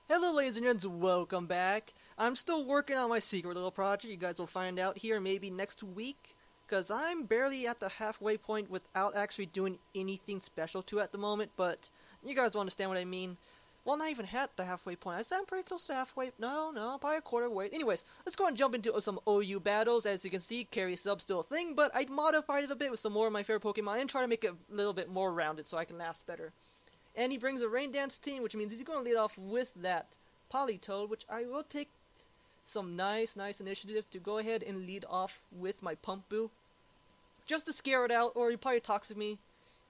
Hello ladies and gents, welcome back. I'm still working on my secret little project. You guys will find out here maybe next week. Because I'm barely at the halfway point without actually doing anything special to it at the moment. But you guys will understand what I mean. Well, not even at the halfway point. I said I'm pretty close to halfway. No, probably a quarter way. Anyways, let's go and jump into some OU battles. As you can see, carry sub still a thing. But I modified it a bit with some more of my favorite Pokemon. And try to make it a little bit more rounded so I can last better. And he brings a Rain Dance team, which means he's going to lead off with that Politoed, which I will take some nice initiative to go ahead and lead off with my Pumpoo. Just to scare it out, or he probably Toxic me.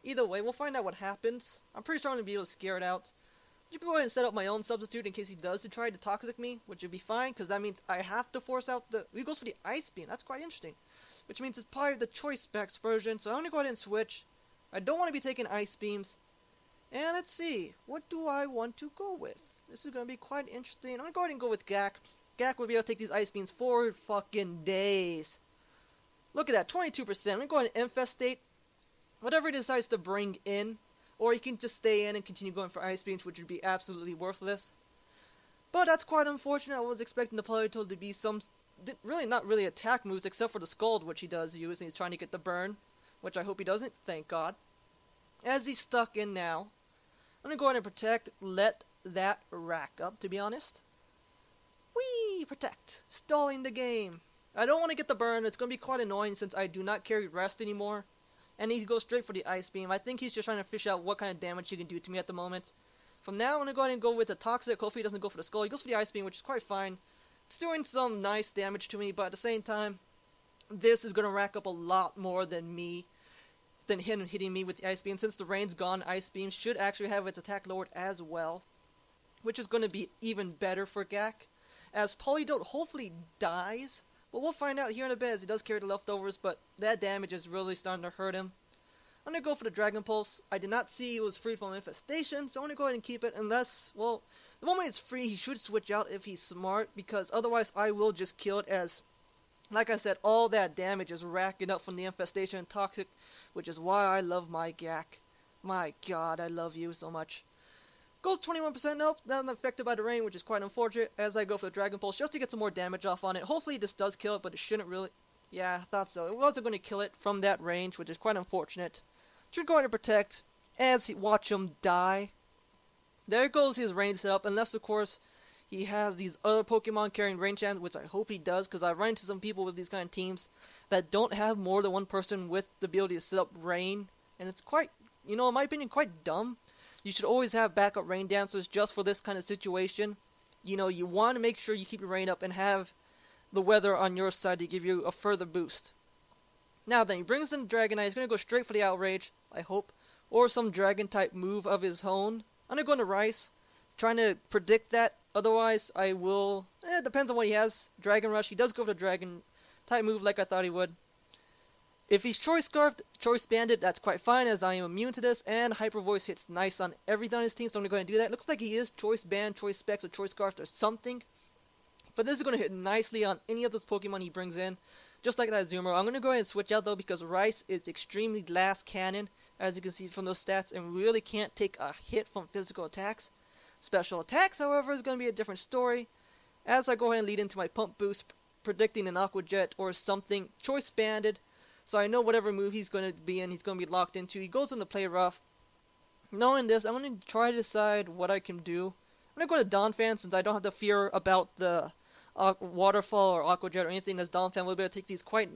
Either way, we'll find out what happens. I'm pretty sure I'm going to be able to scare it out. You can go ahead and set up my own substitute in case he does to try to Toxic me, which would be fine, because that means I have to force out the... He goes for the Ice Beam, that's quite interesting. Which means it's probably the Choice Specs version, so I'm going to go ahead and switch. I don't want to be taking Ice Beams. And let's see, what do I want to go with? This is going to be quite interesting. I'm going to go ahead and go with Gak. Gak will be able to take these Ice Beams for fucking days. Look at that, 22%. I'm going to go ahead and Infestate whatever he decides to bring in. Or he can just stay in and continue going for Ice Beams, which would be absolutely worthless. But that's quite unfortunate. I was expecting the Politoed to be some... really not really attack moves, except for the Scald, which he does use. And he's trying to get the burn, which I hope he doesn't, thank God. As he's stuck in now, I'm going to go ahead and Protect, let that rack up, to be honest. Whee! Protect. Stalling the game. I don't want to get the burn. It's going to be quite annoying since I do not carry Rest anymore. And he goes straight for the Ice Beam. I think he's just trying to fish out what kind of damage he can do to me at the moment. From now, I'm going to go ahead and go with the Toxic. Hopefully he doesn't go for the Skull. He goes for the Ice Beam, which is quite fine. It's doing some nice damage to me, but at the same time, this is going to rack up a lot more than him hitting me with the Ice Beam. Since the rain's gone, Ice Beam should actually have its attack lowered as well, which is going to be even better for Gak, as Politoed hopefully dies, but we'll find out here in a bit as he does carry the leftovers, but that damage is really starting to hurt him. I'm going to go for the Dragon Pulse. I did not see it was free from Infestation, so I'm going to go ahead and keep it unless, well, the moment it's free, he should switch out if he's smart, because otherwise I will just kill it as, like I said, all that damage is racking up from the Infestation and Toxic, which is why I love my Gak. My god, I love you so much. Goes 21%, nope, not affected by the rain, which is quite unfortunate, as I go for the Dragon Pulse just to get some more damage off on it. Hopefully this does kill it, but it shouldn't really... Yeah, I thought so. It wasn't going to kill it from that range, which is quite unfortunate. Should go ahead and Protect, as he watch him die. There goes his rain setup, unless of course he has these other Pokemon carrying Rain Chant, which I hope he does, because I've run into some people with these kind of teams that don't have more than one person with the ability to set up Rain, and it's quite, in my opinion, quite dumb. You should always have backup Rain Dancers just for this kind of situation. You want to make sure you keep your rain up and have the weather on your side to give you a further boost. Now then, he brings in Dragonite. He's going to go straight for the Outrage, I hope, or some Dragon-type move of his own. I'm going to go into Rice, trying to predict that. Otherwise, I will... it depends on what he has. Dragon Rush. He does go for the Dragon-type move like I thought he would. If he's Choice Scarfed, Choice Banded, that's quite fine, as I am immune to this, and Hyper Voice hits nice on everything on his team, so I'm going to go ahead and do that. Looks like he is Choice Band, Choice Specs, or Choice Scarfed, or something. But this is going to hit nicely on any of those Pokemon he brings in, just like that Azumarill. I'm going to go ahead and switch out, though, because Rice is extremely Glass Cannon, as you can see from those stats, and really can't take a hit from physical attacks. Special attacks, however, is going to be a different story, as I go ahead and lead into my Pump Boost, predicting an Aqua Jet or something Choice Banded. So I know whatever move he's going to be in, he's going to be locked into. He goes into Play Rough. Knowing this, I'm going to try to decide what I can do. I'm going to go to Donphan since I don't have to fear about the Waterfall or Aqua Jet or anything, as Donphan will be able to take these quite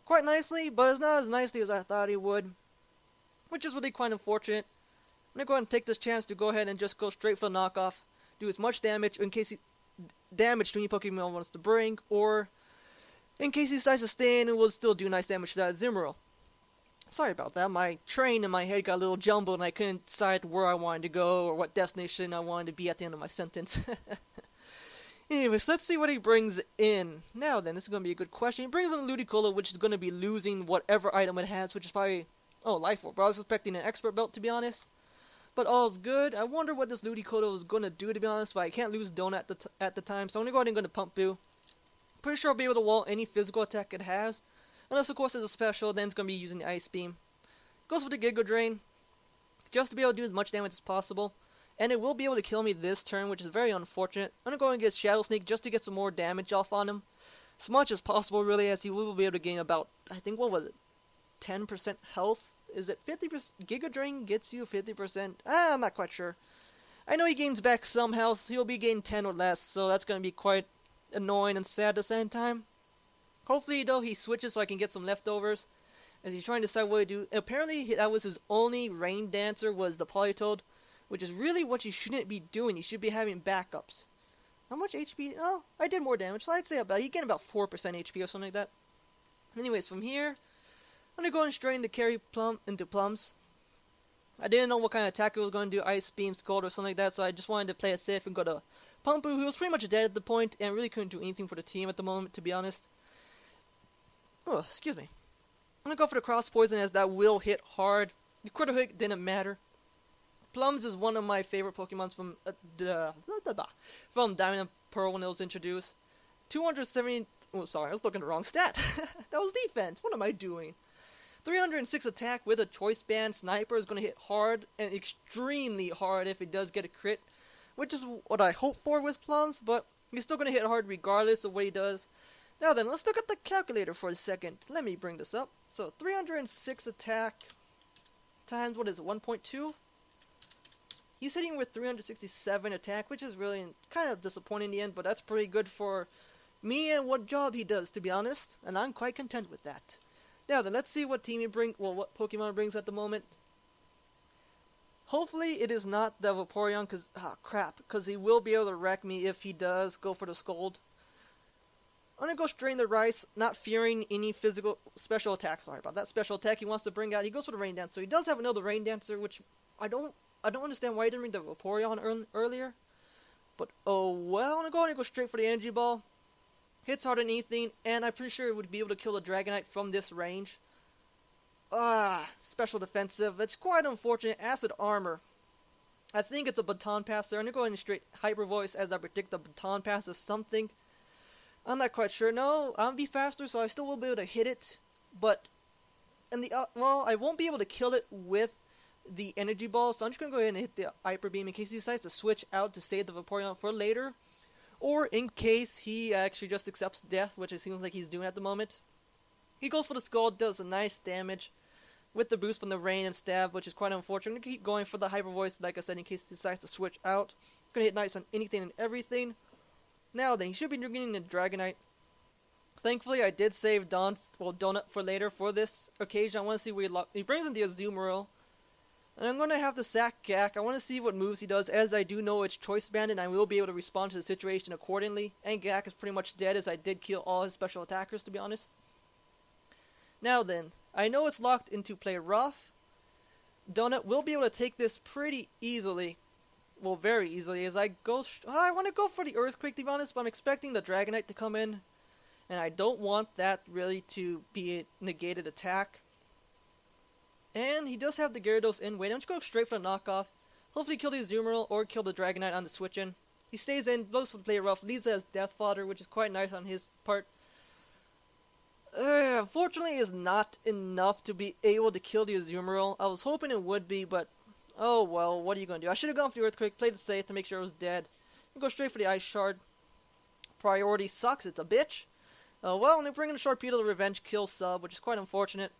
nicely, but it's not as nicely as I thought he would, which is really quite unfortunate. I'm going to go ahead and take this chance to go ahead and just go straight for the knockoff, do as much damage in case he damage to any Pokemon wants to bring, or in case he decides to stay in, it will still do nice damage to that Azumarill. Sorry about that, my train in my head got a little jumbled and I couldn't decide where I wanted to go or what destination I wanted to be at the end of my sentence. Anyways, let's see what he brings in. Now then, this is going to be a good question. He brings in Ludicolo, which is going to be losing whatever item it has, which is probably... oh, Life Orb. I was expecting an Expert Belt, to be honest. But all's good. I wonder what this Ludicolo is going to do, to be honest, but I can't lose Donut at the time, so I'm going to go ahead and go to Pump Boo. Pretty sure I'll be able to wall any physical attack it has. Unless, of course, it's a special, then it's going to be using the Ice Beam. Goes for the Giga Drain, just to be able to do as much damage as possible. and it will be able to kill me this turn, which is very unfortunate. I'm going to go and get Shadow Sneak just to get some more damage off on him. As much as possible, really, as he will be able to gain about, I think, what was it, 10% health? Is it 50%? Giga Drain gets you 50%? I'm not quite sure. I know he gains back some health. He'll be gaining 10 or less, so that's going to be quite annoying and sad at the same time. Hopefully, though, he switches so I can get some leftovers, as he's trying to decide what to do. Apparently, that was his only Rain Dancer, was the Polytoad, which is really what you shouldn't be doing. You should be having backups. How much HP? Oh, I did more damage, so I'd say he gained about 4% HP or something like that. Anyways, from here, I'm going to go and strain the Carry Plum into Plums. I didn't know what kind of attack it was going to do, Ice Beam, Scald, or something like that, so I just wanted to play it safe and go to Pumpu, who was pretty much dead at the point, and really couldn't do anything for the team at the moment, to be honest. Oh, excuse me. I'm going to go for the Cross Poison, as that will hit hard. The critical hit didn't matter. Plums is one of my favorite Pokemons from Diamond and Pearl when it was introduced. 270... Oh, sorry, I was looking at the wrong stat. That was defense. What am I doing? 306 attack with a Choice Band. Sniper is going to hit hard, and extremely hard if it does get a crit, which is what I hope for with Plums, but he's still going to hit hard regardless of what he does. Now then, let's look at the calculator for a second. Let me bring this up. So, 306 attack times, what is it, 1.2? He's hitting with 367 attack, which is really kind of disappointing in the end, but that's pretty good for me and what job he does, to be honest, and I'm quite content with that. Now then, let's see what team he brings, well, what Pokemon brings at the moment. Hopefully it is not the Vaporeon, because he will be able to wreck me if he does go for the Scold. I'm going to go Strain the Rice, not fearing any physical special attack. Sorry about that special attack he wants to bring out. He goes for the Rain Dance, so he does have another Rain Dancer, which I don't understand why he didn't bring the Vaporeon earlier. But, oh well, I'm going to go straight for the Energy Ball. Hits harder than anything, and I'm pretty sure it would be able to kill the Dragonite from this range. Special defensive. That's quite unfortunate. Acid Armor. I think it's a Baton Passer. I'm going to go in straight Hyper Voice as I predict the Baton Pass or something. I'm not quite sure. No, I'll be faster, so I still will be able to hit it. But, well, I won't be able to kill it with the Energy Ball, so I'm just going to go ahead and hit the Hyper Beam in case he decides to switch out to save the Vaporeon for later. Or in case he actually just accepts death, which it seems like he's doing at the moment. He goes for the Scald, does a nice damage with the boost from the Rain and Stab, which is quite unfortunate. I'm going to keep going for the Hyper Voice, like I said, in case he decides to switch out. Going to hit nice on anything and everything. Now then, he should be getting the Dragonite. Thankfully, I did save Donut for later for this occasion. I want to see where he brings in the Azumarill. And I'm going to have to sack Gak. I want to see what moves he does, as I do know it's Choice Band, and I will be able to respond to the situation accordingly. And Gak is pretty much dead, as I did kill all his special attackers, to be honest. Now then, I know it's locked into Play Rough. Donut will be able to take this pretty easily. Well, very easily, as I go... I want to go for the Earthquake, to be honest, but I'm expecting the Dragonite to come in. And I don't want that really to be a negated attack. And he does have the Gyarados in. Wait, don't you go straight for the knockoff. Hopefully kill the Azumarill or kill the Dragonite on the switch in. He stays in, goes for Play Rough, leaves it as Death Fodder, which is quite nice on his part. Unfortunately, it is not enough to be able to kill the Azumarill. I was hoping it would be, but oh well, what are you going to do? I should have gone for the Earthquake, played it safe to make sure it was dead. Go straight for the Ice Shard. Priority sucks, it's a bitch. Well, I'm bringing the Sharpedo to Revenge Kill sub, which is quite unfortunate.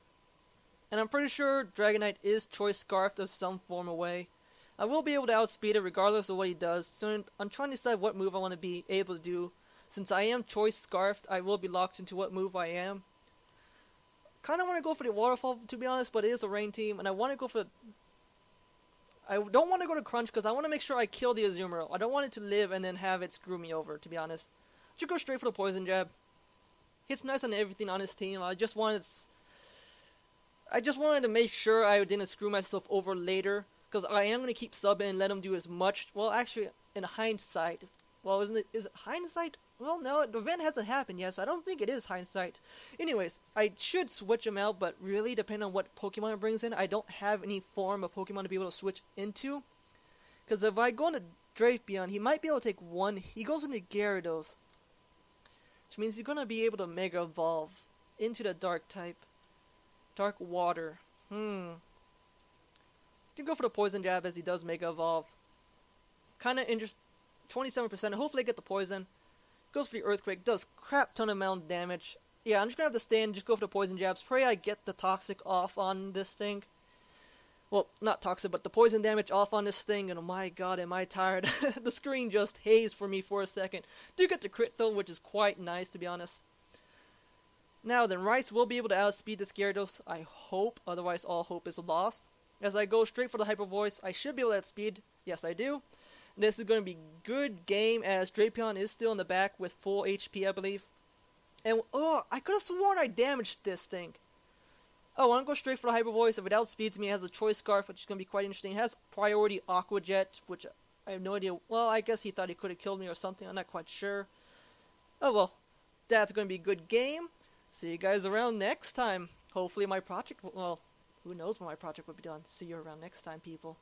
And I'm pretty sure Dragonite is Choice Scarfed of some form of way. I will be able to outspeed it regardless of what he does. So I'm trying to decide what move I want to be able to do. Since I am Choice Scarfed, I will be locked into what move I am. Kind of want to go for the Waterfall, to be honest, but it is a Rain team. And I want to go for... I don't want to go to Crunch because I want to make sure I kill the Azumarill. I don't want it to live and then have it screw me over, to be honest. I should go straight for the Poison Jab. Hits nice on everything on his team. I just wanted to make sure I didn't screw myself over later, because I am going to keep subbing and let him do as much. Well, actually, in hindsight, well, is it hindsight? Well, no, the event hasn't happened yet, so I don't think it is hindsight. Anyways, I should switch him out, but really, depending on what Pokemon it brings in, I don't have any form of Pokemon to be able to switch into. Because if I go into Drapion, he might be able to take one. He goes into Gyarados, which means he's going to be able to Mega Evolve into the Dark type. Dark Water. You can go for the Poison Jab as he does Mega Evolve. Kind of interest, 27%. Hopefully I get the poison. Goes for the earthquake. Does crap ton amount of damage. Yeah, I'm just gonna have to stay and just go for the poison jabs. Pray I get the toxic off on this thing. Well, not toxic, but the poison damage off on this thing. And oh my god, am I tired. The screen just hazed for me for a second. Do get the crit though, which is quite nice to be honest. Now then, Rice will be able to outspeed this Gyarados, I hope, otherwise all hope is lost. As I go straight for the Hyper Voice, I should be able to outspeed. Yes, I do. This is going to be good game as Drapion is still in the back with full HP, I believe. And, oh, I could have sworn I damaged this thing. Oh, I'm going to go straight for the Hyper Voice. If it outspeeds me, it has a Choice Scarf, which is going to be quite interesting. It has priority Aqua Jet, which I have no idea. Well, I guess he thought he could have killed me or something. I'm not quite sure. Oh, well, that's going to be a good game. See you guys around next time. Hopefully my project, well, who knows when my project will be done. See you around next time, people.